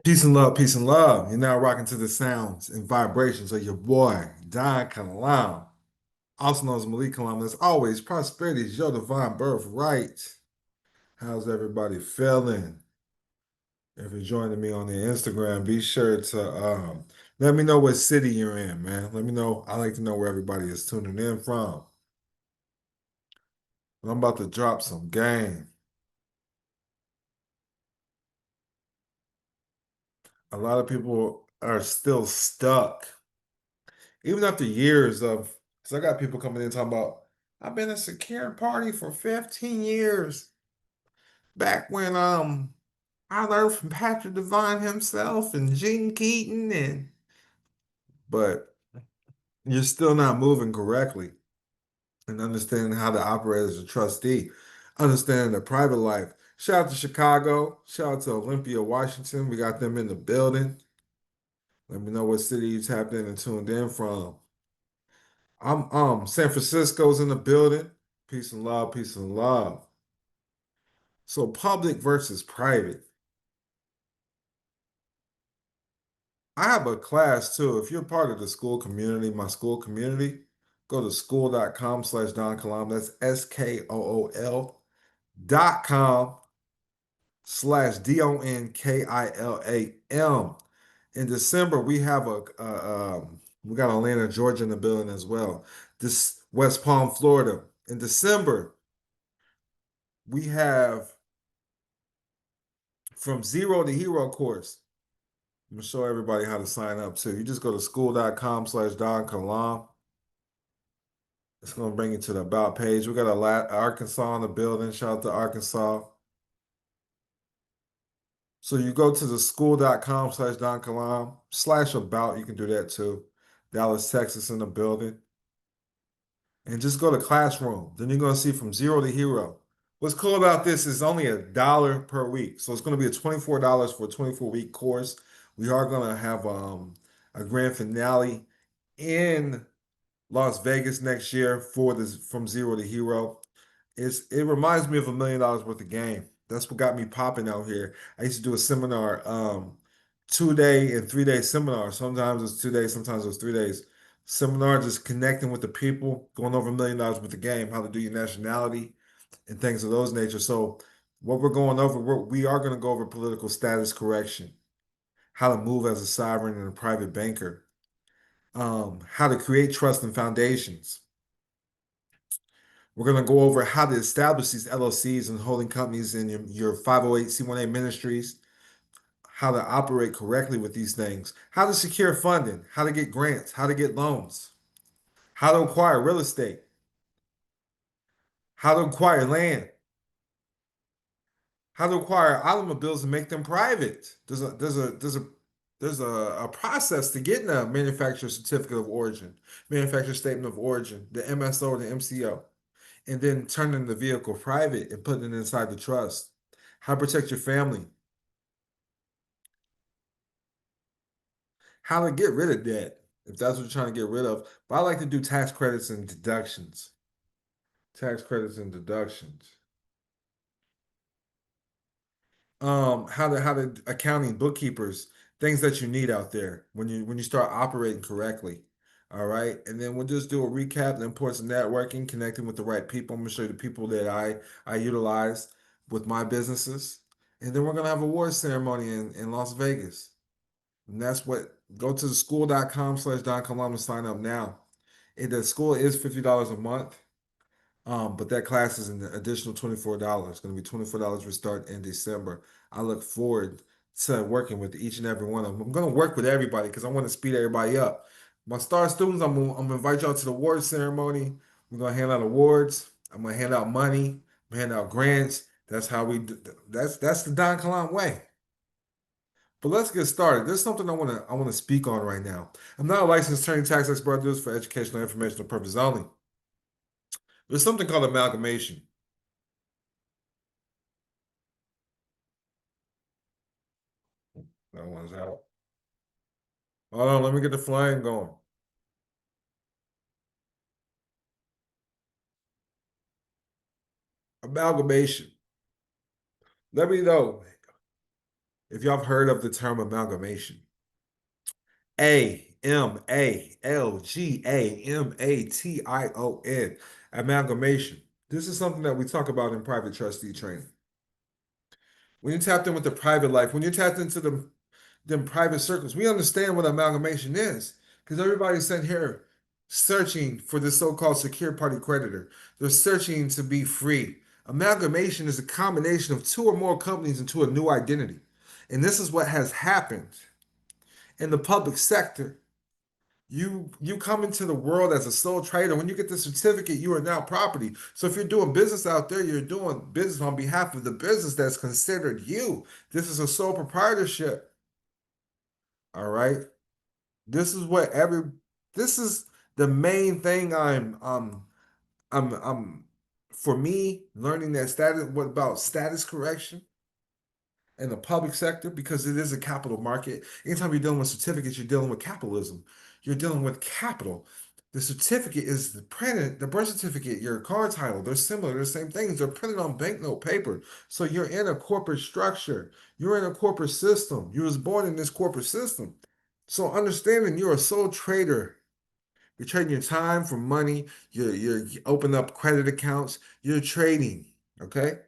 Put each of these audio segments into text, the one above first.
Peace and love, peace and love. You're now rocking to the sounds and vibrations of your boy, Don Kilam, also known as Malik Kalam. As always, prosperity is your divine birthright. How's everybody feeling? If you're joining me on the Instagram, be sure to let me know what city you're in, man. Let me know. I like to know where everybody is tuning in from. I'm about to drop some game. A lot of people are still stuck, even after years of, because I got people coming in talking about, I've been a secure party for 15 years. Back when I learned from Patrick Devine himself and Gene Keaton but you're still not moving correctly and understanding how to operate as a trustee, understanding the private life. Shout out to Chicago, shout out to Olympia, Washington. We got them in the building. Let me know what city you tapped in and tuned in from. I'm San Francisco's in the building. Peace and love, peace and love. So public versus private. I have a class too. If you're part of the school community, my school community, go to school.com/DonKilam. That's SKOOL.com/DONKILAM. In December, we have we got Atlanta, Georgia in the building as well. This West Palm, Florida. In December, we have From Zero to Hero course. I'm gonna show everybody how to sign up too. You just go to school.com/Don Kalam. It's gonna bring you to the about page. We got Arkansas in the building. Shout out to Arkansas. So you go to the school.com/Don Kalam /about. You can do that too. Dallas, Texas in the building. And just go to classroom. Then you're gonna see From Zero to Hero. What's cool about this is only $1 per week. So it's gonna be a $24 for a 24-week course. We are gonna have a grand finale in Las Vegas next year for this From Zero to Hero. It reminds me of $1 million worth of game. That's what got me popping out here. I used to do a seminar, 2 day and 3 day seminar. Sometimes it's 2 days, sometimes it's 3 days. Seminar just connecting with the people, going over $1 million worth of game, how to do your nationality and things of those nature. So what we're going over, we are going to go over political status correction, how to move as a sovereign and a private banker, how to create trust and foundations. We're going to go over how to establish these LLCs and holding companies in your 508c1a ministries, how to operate correctly with these things, how to secure funding, how to get grants, how to get loans, how to acquire real estate, how to acquire land, how to acquire automobiles and make them private. There's a process to getting a manufacturer certificate of origin, manufacturer statement of origin, the MSO or the MCO, and then turning the vehicle private and putting it inside the trust. How to protect your family, how to get rid of debt, if that's what you're trying to get rid of. But I like to do tax credits and deductions. Tax credits and deductions. How to accounting, bookkeepers, things that you need out there when you start operating correctly. All right. And then we'll just do a recap, the importance of networking, connecting with the right people. I'm gonna show you the people that I utilize with my businesses. And then we're gonna have a award ceremony in Las Vegas. And that's what go to the school.com/Don Kalama and sign up now. The school is $50 a month. But that class is an additional $24. It's going to be $24 for start in December. I look forward to working with each and every one of them. I'm going to work with everybody because I want to speed everybody up. My star students, I'm gonna invite y'all to the award ceremony. We're gonna hand out awards. I'm gonna hand out money. I'm gonna hand out grants. That's how we do. That's the Don Kalam way. But let's get started. There's something I want to speak on right now. I'm not a licensed attorney, tax expert. I do this for educational, informational purposes only. There's something called amalgamation. That one's out. Hold on, let me get the flame going. Amalgamation. Let me know. If y'all have heard of the term amalgamation, Amalgamation, amalgamation. This is something that we talk about in private trustee training. When you tapped in with the private life, when you tapped into them private circles, we understand what amalgamation is because everybody's sitting here searching for the so-called secure party creditor. They're searching to be free. Amalgamation is a combination of two or more companies into a new identity. And this is what has happened in the public sector. You come into the world as a sole trader. When you get the certificate, you are now property. So if you're doing business out there, you're doing business on behalf of the business that's considered you. This is a sole proprietorship. All right. This is what every this is the main thing I'm for me learning that status what about status correction in the public sector because it is a capital market. Anytime you're dealing with certificates, you're dealing with capitalism. You're dealing with capital. The certificate is the printed, the birth certificate, your car title. They're similar, they're the same things. They're printed on banknote paper. So you're in a corporate structure. You're in a corporate system. You was born in this corporate system. So understanding you're a sole trader. You're trading your time for money. You open up credit accounts. You're trading. Okay.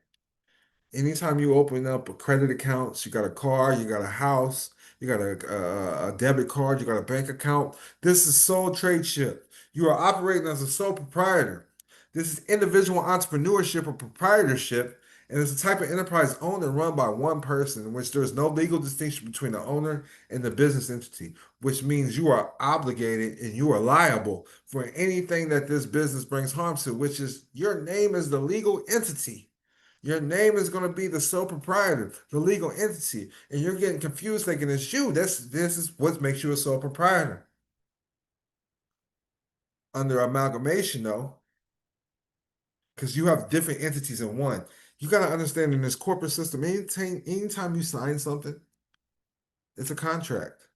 Anytime you open up a credit accounts, you got a car, you got a house, you got a debit card, you got a bank account. This is sole tradeship. You are operating as a sole proprietor. This is individual entrepreneurship or proprietorship, and it's a type of enterprise owned and run by one person in which there is no legal distinction between the owner and the business entity, which means you are obligated and you are liable for anything that this business brings harm to, which is your name is the legal entity. Your name is going to be the sole proprietor, the legal entity, and you're getting confused thinking it's you. This is what makes you a sole proprietor. Under amalgamation, though, because you have different entities in one, you got to understand in this corporate system, anytime you sign something, it's a contract.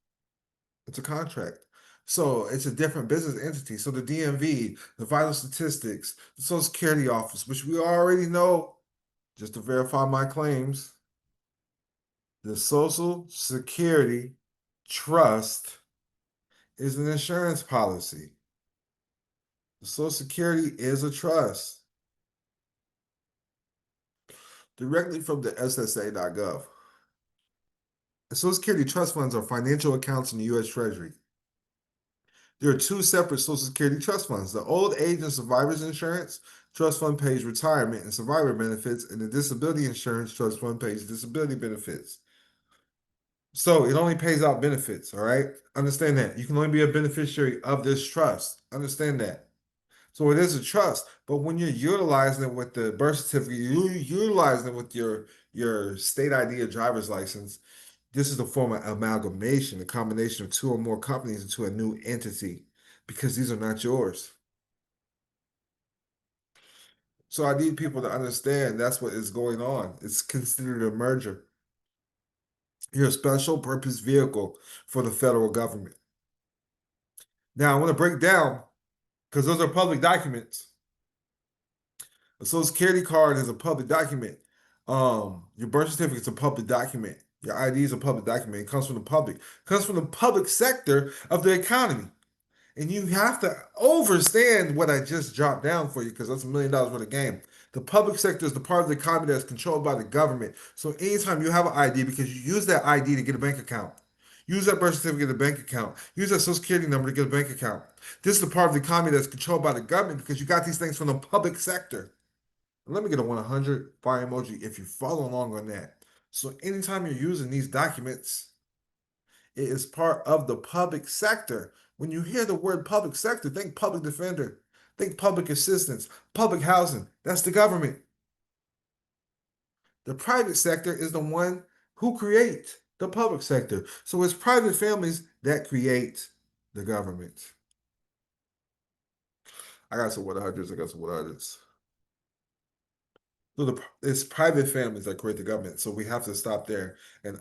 It's a contract. So it's a different business entity. So the DMV, the vital statistics, the Social Security Office, which we already know, just to verify my claims, the Social Security Trust is an insurance policy. The Social Security is a trust directly from the SSA.gov. The Social Security trust funds are financial accounts in the U.S. Treasury. There are two separate Social Security trust funds. The Old Age and Survivors Insurance Trust Fund pays retirement and survivor benefits, and the Disability Insurance Trust Fund pays disability benefits. So it only pays out benefits, all right? Understand that. You can only be a beneficiary of this trust. Understand that. So it is a trust, but when you're utilizing it with the birth certificate, you utilizing it with your state ID or driver's license, this is a form of amalgamation, a combination of two or more companies into a new entity, because these are not yours. So I need people to understand that's what is going on. It's considered a merger. You're a special purpose vehicle for the federal government. Now I want to break down because those are public documents. A social security card is a public document. Your birth certificate is a public document. Your ID is a public document. It comes from the public. It comes from the public sector of the economy. And you have to understand what I just dropped down for you because that's $1 million worth of game. The public sector is the part of the economy that's controlled by the government. So anytime you have an ID, because you use that ID to get a bank account, use that birth certificate to get a bank account, use that social security number to get a bank account. This is the part of the economy that's controlled by the government because you got these things from the public sector. Let me get a 100 fire emoji if you follow along on that. So anytime you're using these documents, it is part of the public sector. When you hear the word public sector, think public defender, think public assistance, public housing. That's the government. The private sector is the one who creates the public sector. So it's private families that create the government. I got some 100s. I got some 100s. So it's private families that create the government. So we have to stop there and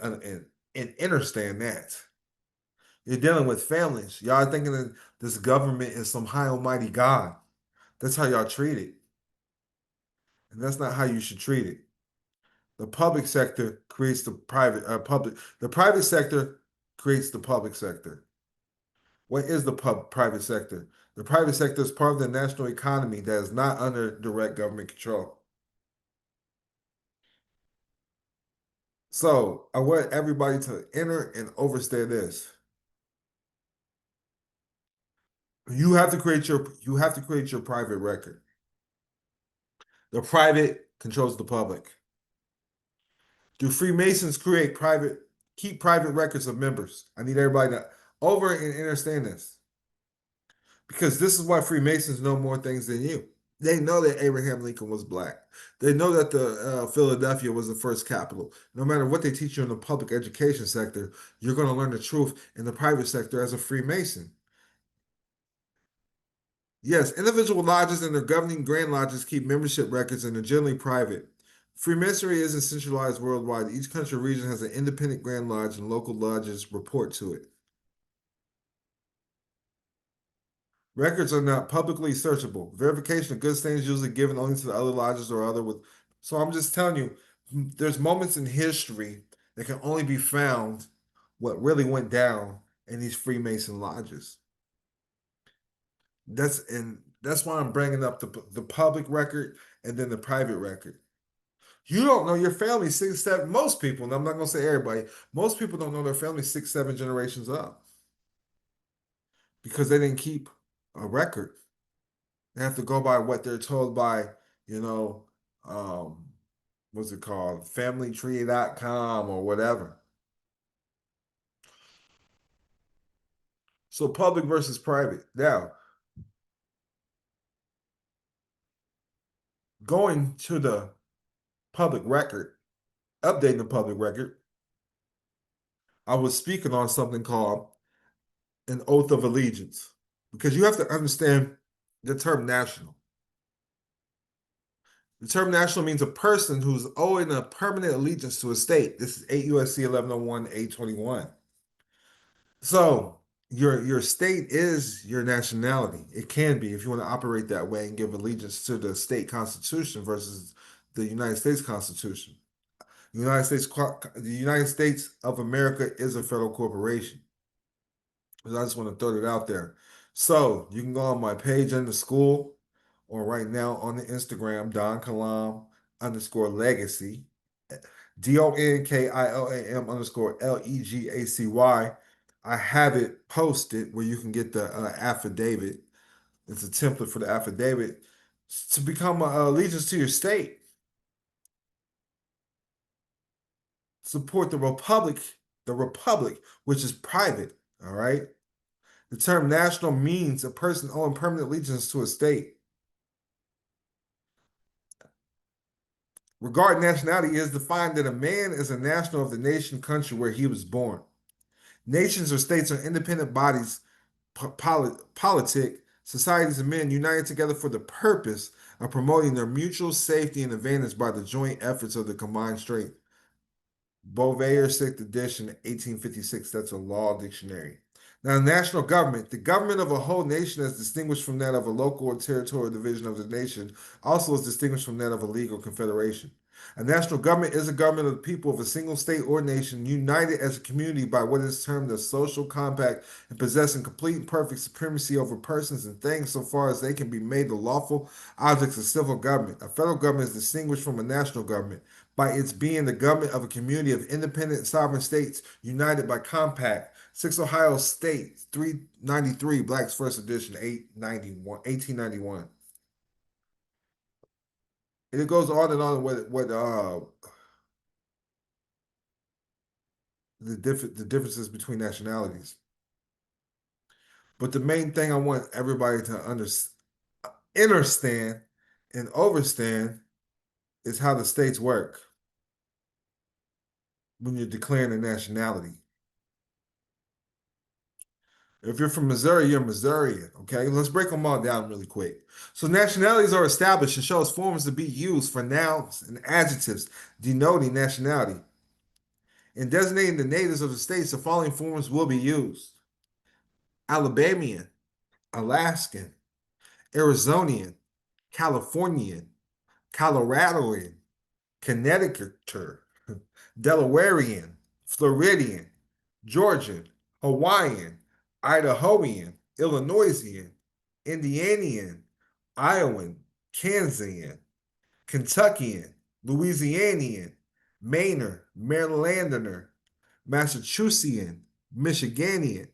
understand that. You're dealing with families. Y'all thinking that this government is some high almighty God. That's how y'all treat it. And that's not how you should treat it. The public sector creates the the private sector creates the public sector. What is the private sector? The private sector is part of the national economy that is not under direct government control. So I want everybody to enter and understand this. You have to create your private record. The private controls the public. Do Freemasons keep private records of members? I need everybody to over and understand this. Because this is why Freemasons know more things than you. They know that Abraham Lincoln was black. They know that the Philadelphia was the first capital. No matter what they teach you in the public education sector, you're going to learn the truth in the private sector as a Freemason. Yes, individual lodges and their governing grand lodges keep membership records and are generally private. Freemasonry isn't centralized worldwide. Each country or region has an independent grand lodge and local lodges report to it. Records are not publicly searchable. Verification of good standing is usually given only to the other lodges or other with. So I'm just telling you, there's moments in history that can only be found what really went down in these Freemason lodges. That's why I'm bringing up the public record and then the private record. You don't know your family six, seven. Most people, and I'm not gonna say everybody, most people don't know their family six, seven generations up because they didn't keep a record. They have to go by what they're told by, you know, um, what's it called? Familytree.com or whatever. So public versus private. Now, going to the public record, updating the public record, I was speaking on something called an oath of allegiance because you have to understand the term national. The term national means a person who's owing a permanent allegiance to a state. This is 8 USC 1101 821. So your state is your nationality. It can be if you want to operate that way and give allegiance to the state constitution versus the United States Constitution. The United States of America is a federal corporation. I just want to throw that out there. So you can go on my page in the school or right now on the Instagram, Don Kilam underscore legacy, DONKILAM underscore LEGACY. I have it posted where you can get the affidavit. It's a template for the affidavit to become allegiance to your state. Support the republic, which is private. All right. The term national means a person owing permanent allegiance to a state. Regarding nationality, it is defined that a man is a national of the nation, country where he was born. Nations or states are independent bodies, politic societies of men united together for the purpose of promoting their mutual safety and advantage by the joint efforts of the combined strength. Beauvair, 6th edition, 1856. That's a law dictionary. Now, national government, the government of a whole nation as distinguished from that of a local or territorial division of the nation, also is distinguished from that of a legal confederation. A national government is a government of the people of a single state or nation united as a community by what is termed a social compact and possessing complete and perfect supremacy over persons and things so far as they can be made the lawful objects of civil government. A federal government is distinguished from a national government by its being the government of a community of independent sovereign states united by compact. 6 Ohio State, 393, Black's First Edition, 891, 1891. And it goes on and on what the differences between nationalities. But the main thing I want everybody to understand and overstand is how the states work when you're declaring a nationality. If you're from Missouri, you're Missourian. Okay, let's break them all down really quick. So nationalities are established and show as forms to be used for nouns and adjectives denoting nationality. In designating the natives of the states, the following forms will be used: Alabamian, Alaskan, Arizonian, Californian, Coloradoan, Connecticuter, Delawarean, Floridian, Georgian, Hawaiian, Idahoan, Illinoisian, Indianian, Iowan, Kansasian, Kentuckian, Louisianian, Mainer, Marylander, Massachusettsian, Michiganian,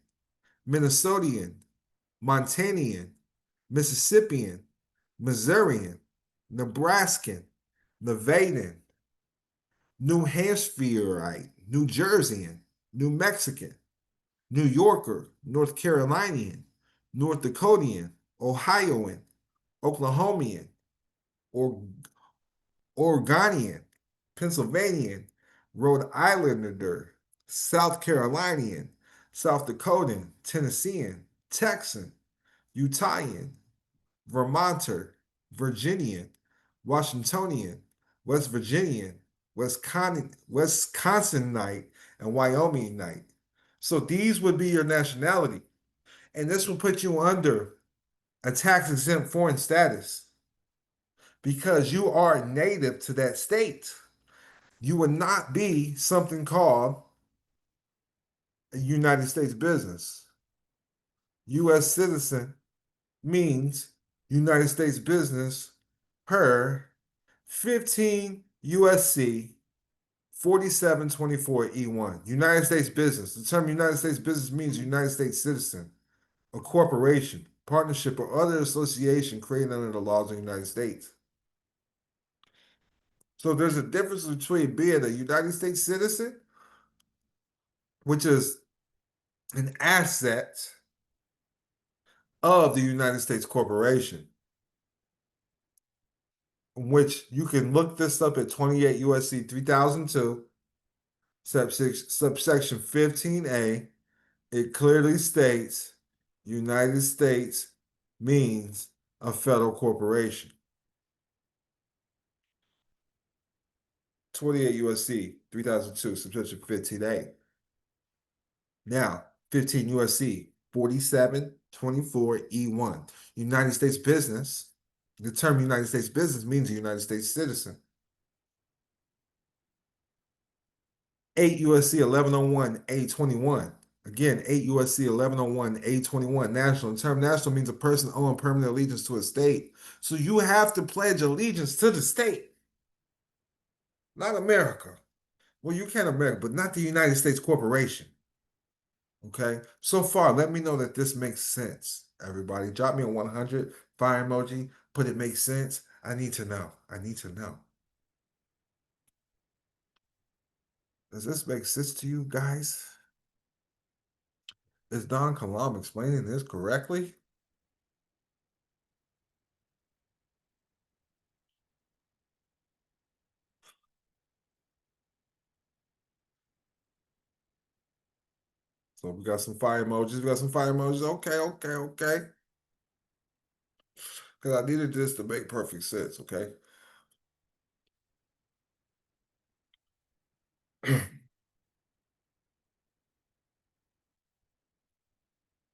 Minnesotian, Montanian, Mississippian, Missourian, Nebraskan, Nevadan, New Hampshireite, New Jerseyan, New Mexican, New Yorker, North Carolinian, North Dakotian, Ohioan, Oklahomian, or Oregonian, Pennsylvanian, Rhode Islander, South Carolinian, South Dakotan, Tennessean, Texan, Utahian, Vermonter, Virginian, Washingtonian, West Virginian, Wisconsinite, and Wyomingite. So these would be your nationality. And this will put you under a tax exempt foreign status because you are native to that state. You would not be something called a United States business. U.S. citizen means United States business per 15 USC 4724E1. United States business. The term United States business means United States citizen, a corporation, partnership, or other association created under the laws of the United States. So there's a difference between being a United States citizen, which is an asset of the United States corporation, which you can look this up at 28 USC 3002, subsection 15A. It clearly states United States means a federal corporation. 28 USC 3002, subsection 15A. Now, 15 USC 4724E1. United States business. The term United States business means a United States citizen. 8 USC 1101A21. Again, 8 USC 1101A21. National. The term national means a person owing permanent allegiance to a state. So you have to pledge allegiance to the state, not America. Well, you can America, but not the United States corporation. Okay. So far, let me know that this makes sense. Everybody, drop me a 100 fire emoji. But it makes sense. I need to know. I need to know. Does this make sense to you guys? Is Don Kilam explaining this correctly? So we got some fire emojis. We got some fire emojis. Okay, okay, okay. Because I needed this to make perfect sense, okay?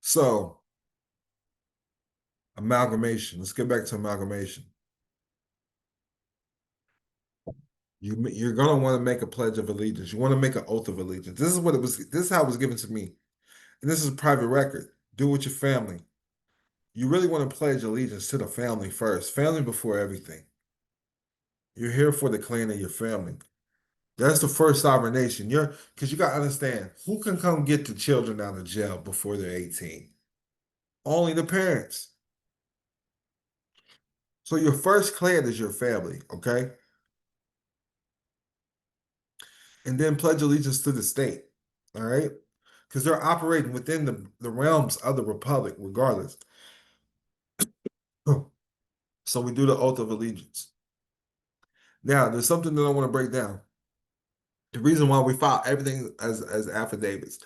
So, amalgamation. Let's get back to amalgamation. You're gonna want to make a pledge of allegiance. You want to make an oath of allegiance. This is what it was. This is how it was given to me, and this is a private record. Do it with your family. You really want to pledge allegiance to the family first. Family before everything. You're here for the clan of your family. That's the first sovereign nation. You're because you got to understand who can come get the children out of jail before they're 18. Only the parents. So your first clan is your family, okay? And then pledge allegiance to the state, all right? Because they're operating within the realms of the republic, regardless. So we do the oath of allegiance. Now, there's something that I want to break down. The reason why we file everything as affidavits.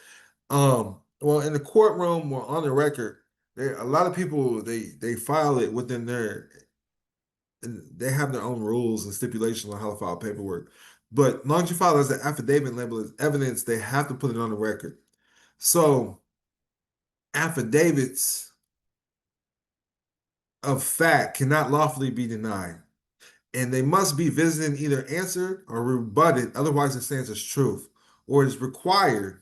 Well, in the courtroom or on the record, a lot of people they file it within their and they have their own rules and stipulations on how to file paperwork. But as long as you file as an affidavit label as evidence, they have to put it on the record. So affidavits of fact cannot lawfully be denied. and they must be visited, either answered or rebutted, otherwise it stands as truth, or is required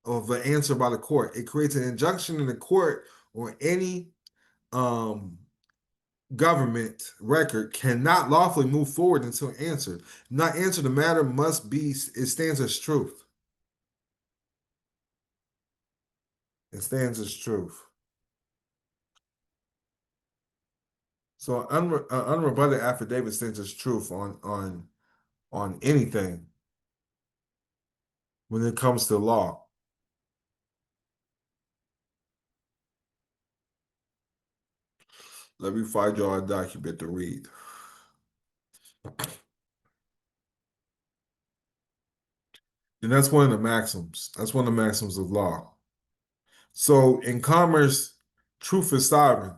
of an answer by the court. It creates an injunction in the court or any um, government record cannot lawfully move forward until answered. Not answered, the matter must be, it stands as truth. It stands as truth. So unrebutted affidavit stands as truth on anything when it comes to law. Let me find y'all a document to read. And that's one of the maxims. That's one of the maxims of law. So in commerce, truth is sovereign,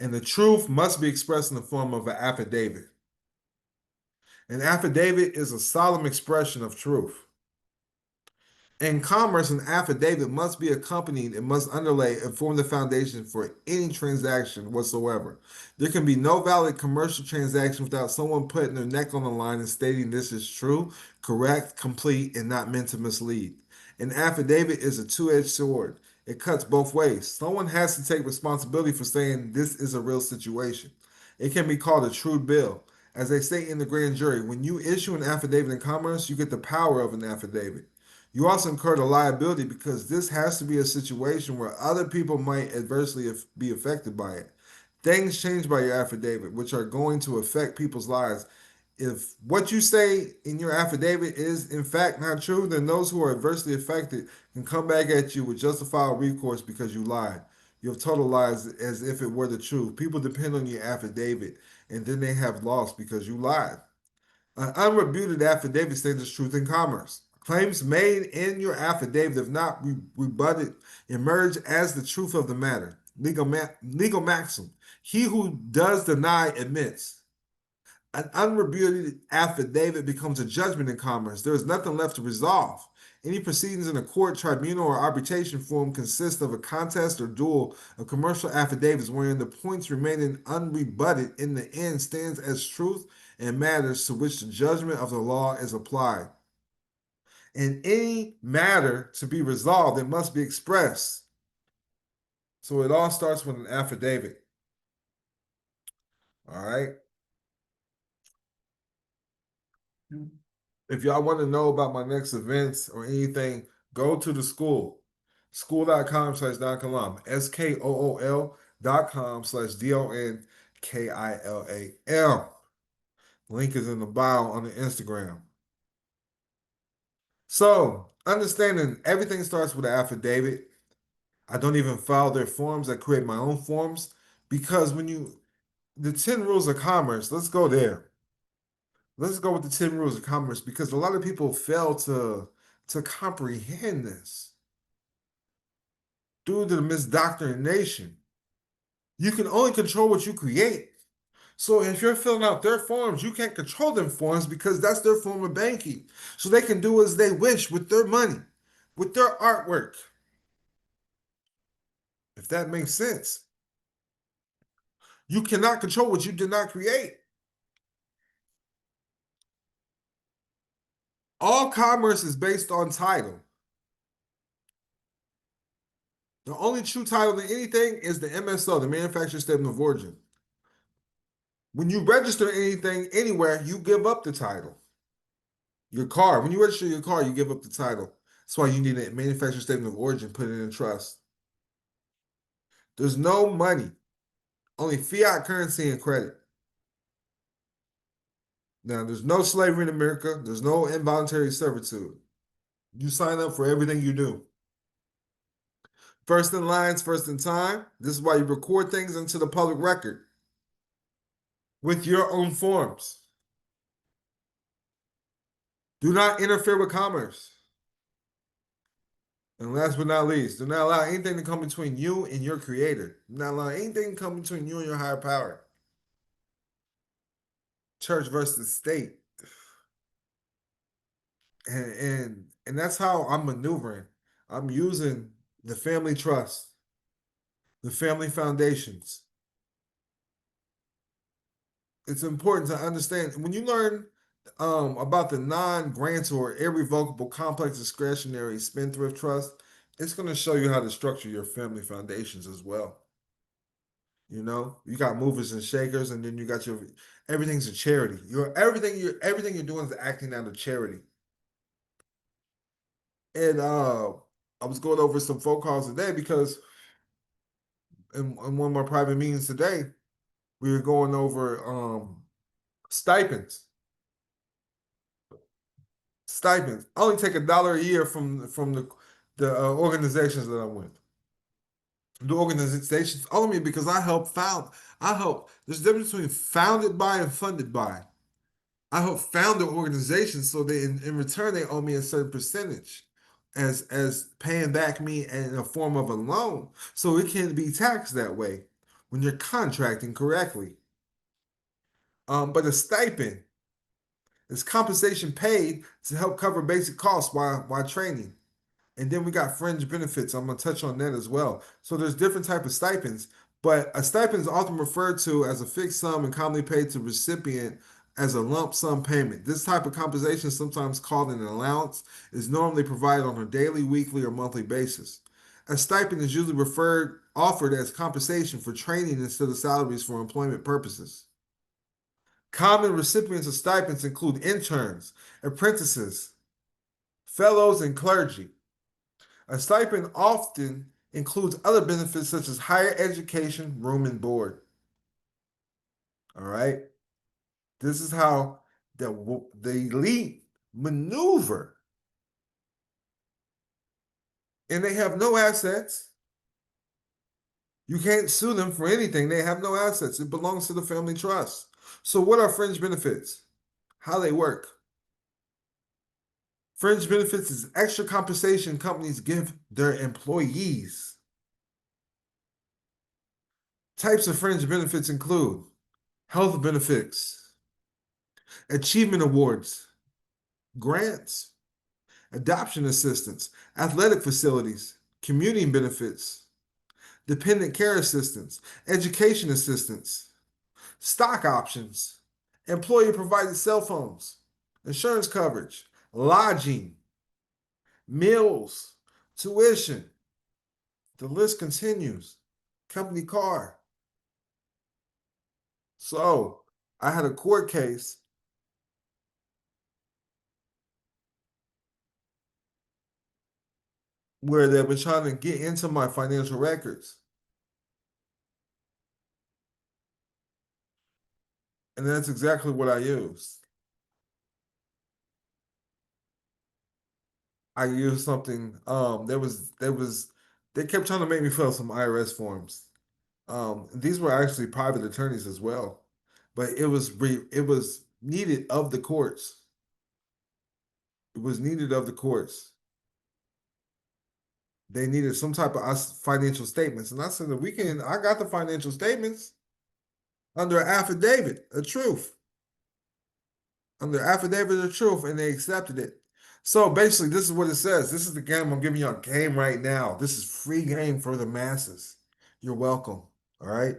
and the truth must be expressed in the form of an affidavit. An affidavit is a solemn expression of truth. In commerce, an affidavit must be accompanied and must underlay and form the foundation for any transaction whatsoever. There can be no valid commercial transaction without someone putting their neck on the line and stating this is true, correct, complete, and not meant to mislead. An affidavit is a two-edged sword. It cuts both ways. Someone has to take responsibility for saying this is a real situation. It can be called a true bill. As they say in the grand jury, when you issue an affidavit in commerce, you get the power of an affidavit. You also incur the liability because this has to be a situation where other people might adversely be affected by it. Things change by your affidavit, which are going to affect people's lives. If what you say in your affidavit is in fact not true, then those who are adversely affected can come back at you with justifiable recourse because you lied. You have told lies as if it were the truth. People depend on your affidavit, and then they have lost because you lied. An unrebuted affidavit states the truth in commerce. Claims made in your affidavit, if not rebutted, emerge as the truth of the matter. Legal maxim. He who does deny admits. An unrebuted affidavit becomes a judgment in commerce. There is nothing left to resolve. Any proceedings in a court, tribunal, or arbitration form consist of a contest or duel of commercial affidavits wherein the points remaining unrebutted in the end stands as truth and matters to which the judgment of the law is applied. In any matter to be resolved, it must be expressed. So it all starts with an affidavit. All right. If y'all want to know about my next events or anything, go to the school. School.com/DonKilam. SKOOL.com/DONKILAM. Link is in the bio on the Instagram. So, understanding everything starts with an affidavit. I don't even file their forms. I create my own forms because the 10 rules of commerce, let's go there. Let's go with the 10 rules of commerce because a lot of people fail to comprehend this due to the misdoctrination. You can only control what you create. So if you're filling out their forms, you can't control them forms because that's their form of banking. So they can do as they wish with their money, with their artwork. If that makes sense. You cannot control what you did not create. All commerce is based on title. The only true title to anything is the MSO, the manufacturer statement of origin. When you register anything anywhere, you give up the title. Your car, when you register your car, you give up the title. That's why you need a manufacturer statement of origin, put it in trust. There's no money, only fiat currency and credit. Now, there's no slavery in America. There's no involuntary servitude. You sign up for everything you do. First in lines, first in time. This is why you record things into the public record with your own forms. Do not interfere with commerce. And last but not least, do not allow anything to come between you and your creator. Do not allow anything to come between you and your higher power. Church versus state. And that's how I'm maneuvering. I'm using the family trust, the family foundations, it's important to understand when you learn about the non-grantor irrevocable complex discretionary spendthrift trust, it's going to show you how to structure your family foundations as well. You know, you got movers and shakers, and then you got your everything's a charity. Everything you're doing is acting out of charity. And I was going over some phone calls today because in one of my private meetings today, we were going over stipends. Stipends. I only take $1 a year from the organizations that I'm with. The organizations only me because I help. There's a difference between founded by and funded by. I help found the organization so they in return they owe me a certain percentage as paying back me in a form of a loan. So it can be taxed that way when you're contracting correctly. But a stipend is compensation paid to help cover basic costs while training. And then we got fringe benefits. I'm gonna touch on that as well. So there's different type of stipends, but a stipend is often referred to as a fixed sum and commonly paid to recipient as a lump sum payment. This type of compensation, sometimes called an allowance, is normally provided on a daily, weekly, or monthly basis. A stipend is usually offered as compensation for training instead of salaries for employment purposes. Common recipients of stipends include interns, apprentices, fellows, and clergy. A stipend often includes other benefits such as higher education, room, and board. All right. This is how the elite maneuver. And they have no assets. You can't sue them for anything. They have no assets. It belongs to the family trust. So, what are fringe benefits? How they work? Fringe benefits is extra compensation companies give their employees. Types of fringe benefits include health benefits, achievement awards, grants, adoption assistance, athletic facilities, community benefits, dependent care assistance, education assistance, stock options, employer provided cell phones, insurance coverage, lodging, meals, tuition. The list continues. Company car. So I had a court case where they were trying to get into my financial records. And that's exactly what I used. I used something, they kept trying to make me fill some IRS forms. These were actually private attorneys as well, but it was needed of the courts. It was needed of the courts. They needed some type of financial statements. And I said, I got the financial statements under affidavit of truth. Under affidavit of truth, and they accepted it. So basically, this is what it says. This is the game I'm giving you a game right now. This is free game for the masses. You're welcome. All right.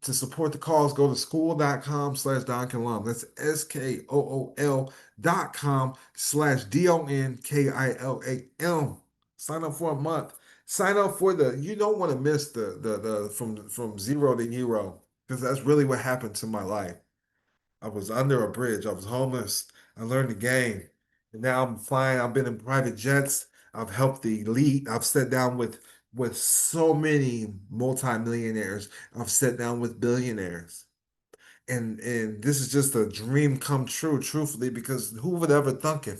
To support the cause, go to school.com/DonKilam. That's SKOOL.com/DONKILAM. Sign up for a month. Sign up for you don't want to miss the from zero to hero, because that's really what happened to my life. I was under a bridge. I was homeless. I learned the game. And now I'm flying. I've been in private jets. I've helped the elite. I've sat down with so many multimillionaires. I've sat down with billionaires. And this is just a dream come true, truthfully, because who would ever thunk it?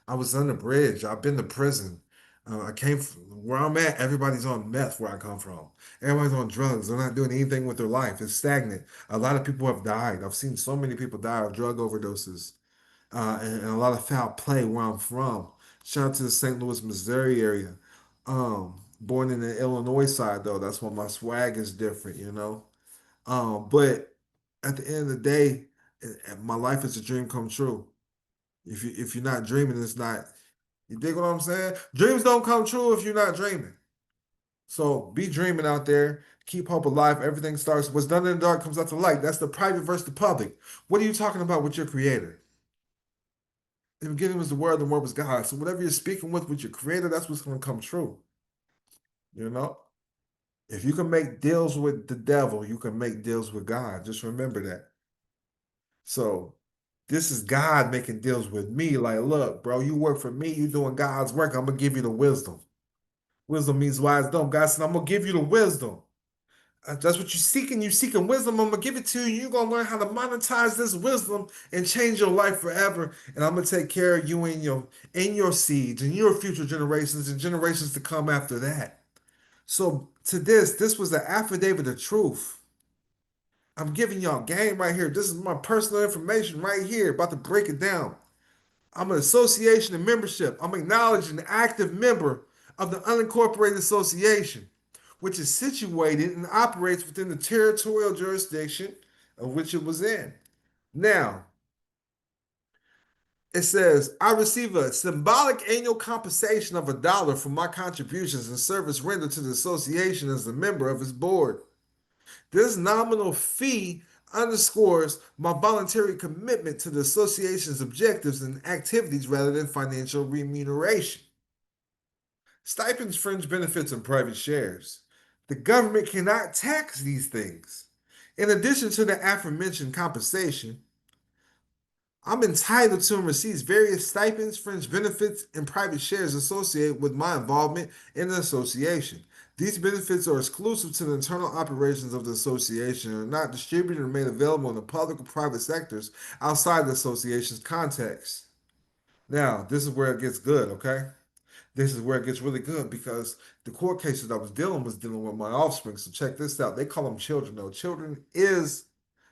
I was on the bridge. I've been to prison. I came from where I'm at. Everybody's on meth where I come from. Everybody's on drugs. They're not doing anything with their life. It's stagnant. A lot of people have died. I've seen so many people die of drug overdoses, and a lot of foul play where I'm from. Shout out to the St. Louis, Missouri area. Born in the Illinois side though, that's why my swag is different, you know. But at the end of the day, my life is a dream come true. If you're not dreaming, it's not. You dig what I'm saying? Dreams don't come true if you're not dreaming. So be dreaming out there. Keep hope alive. Everything starts. What's done in the dark comes out to light. That's the private versus the public. What are you talking about with your creator? In the beginning was the word, the word was God. So whatever you're speaking with your creator, that's what's going to come true. You know? If you can make deals with the devil, you can make deals with God. Just remember that. So this is God making deals with me. Like, look, bro, you work for me, you doing God's work. I'm gonna give you the wisdom. Wisdom means wise dumb. God said, I'm gonna give you the wisdom. That's what you're seeking. You're seeking wisdom. I'm gonna give it to you. You're gonna learn how to monetize this wisdom and change your life forever. And I'm gonna take care of you and your seeds and your future generations and generations to come after that. So to this was the affidavit of truth. I'm giving y'all game right here. This is my personal information right here. About to break it down. I'm an association and membership. I'm acknowledging an active member of the unincorporated association, which is situated and operates within the territorial jurisdiction of which it was in. Now, it says, I receive a symbolic annual compensation of $1 for my contributions and service rendered to the association as a member of its board. This nominal fee underscores my voluntary commitment to the association's objectives and activities rather than financial remuneration. Stipends, fringe benefits, and private shares. The government cannot tax these things. In addition to the aforementioned compensation, I'm entitled to and receive various stipends, fringe benefits, and private shares associated with my involvement in the association. These benefits are exclusive to the internal operations of the association and are not distributed or made available in the public or private sectors outside the association's context. Now, this is where it gets good, okay? This is where it gets really good because the court cases I was dealing with my offspring. So check this out. They call them children, though.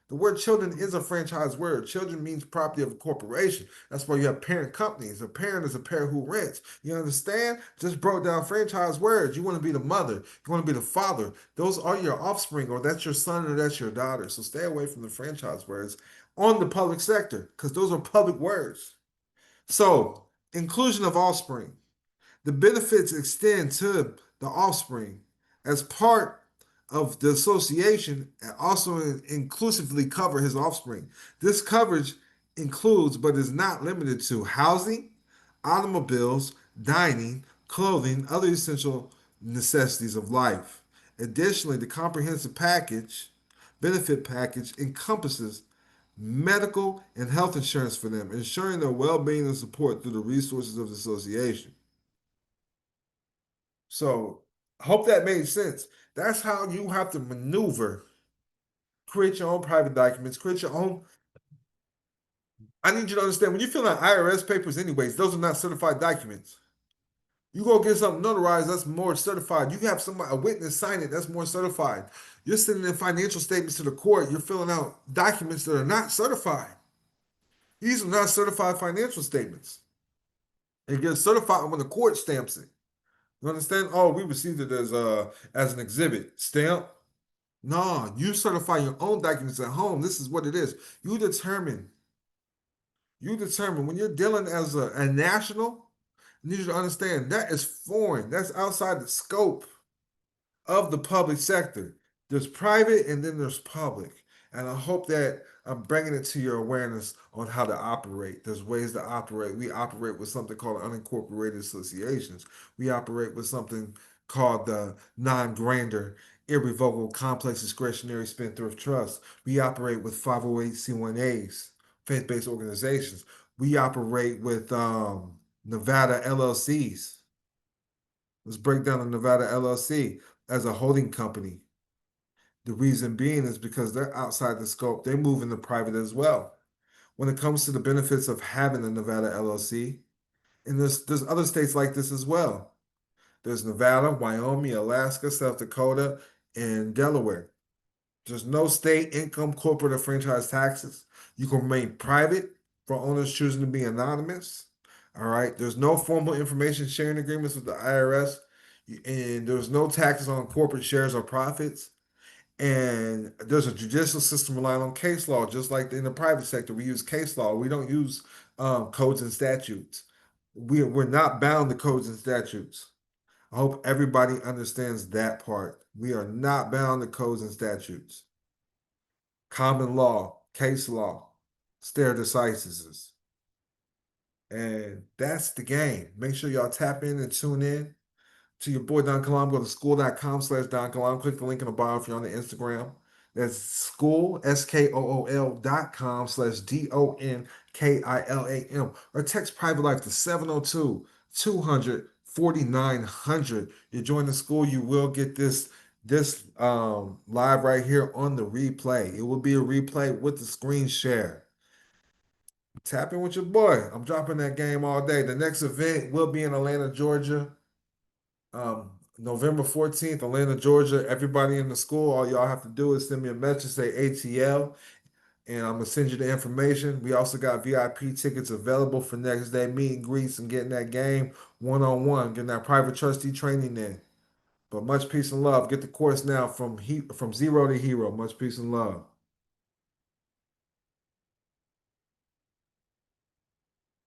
The word children is a franchise word. Children means property of a corporation. That's why you have parent companies. A parent is a parent who rents. You understand? Just broke down franchise words. You want to be the mother. You want to be the father. Those are your offspring, or that's your son, or that's your daughter. So stay away from the franchise words on the public sector because those are public words. So inclusion of offspring. The benefits extend to the offspring as part of the association and also inclusively cover his offspring. This coverage includes, but is not limited to, housing, automobiles, dining, clothing, other essential necessities of life. Additionally, the comprehensive benefit package encompasses medical and health insurance for them, ensuring their well-being and support through the resources of the association. So, I hope that made sense. That's how you have to maneuver. Create your own private documents, create your own. I need you to understand when you fill out IRS papers, anyways, those are not certified documents. You go get something notarized, that's more certified. You have somebody, a witness sign it, that's more certified. You're sending in financial statements to the court, you're filling out documents that are not certified. These are not certified financial statements. It gets certified when the court stamps it. You understand? Oh, we received it as an exhibit. Stamp. No, you certify your own documents at home. This is what it is. You determine when you're dealing as a national, you need you to understand that is foreign. That's outside the scope of the public sector. There's private and then there's public. And I hope that I'm bringing it to your awareness on how to operate. There's ways to operate. We operate with something called unincorporated associations. We operate with something called the non-grander, irrevocable, complex discretionary spendthrift trust. We operate with 508c1As, faith-based organizations. We operate with Nevada LLCs. Let's break down the Nevada LLC as a holding company. The reason being is because they're outside the scope. They move into private as well. When it comes to the benefits of having a Nevada LLC, and there's other states like this as well. There's Nevada, Wyoming, Alaska, South Dakota, and Delaware. There's no state income, corporate, or franchise taxes. You can remain private for owners choosing to be anonymous. All right. There's no formal information sharing agreements with the IRS, and there's no taxes on corporate shares or profits. And there's a judicial system relying on case law, just like in the private sector. We use case law. We don't use codes and statutes. We're not bound to codes and statutes. I hope everybody understands that part. We are not bound to codes and statutes. Common law, case law, stare decisis. And that's the game. Make sure y'all tap in and tune in to your boy Don Kilam. Go to school.com/Don Kilam. Click the link in the bio if you're on the Instagram. That's school, SKOOL.com/DONKILAM. Or text private life to 702-200-4900. You join the school, you will get this live right here on the replay. It will be a replay with the screen share. Tap in with your boy. I'm dropping that game all day. The next event will be in Atlanta, Georgia. November 14th, Atlanta, Georgia. Everybody in the school, all y'all have to do is send me a message, say ATL, and I'm gonna send you the information. We also got VIP tickets available for next day meet and greets and getting that game one-on-one, getting that private trustee training in. But much peace and love. Get the course now from zero to hero. Much peace and love.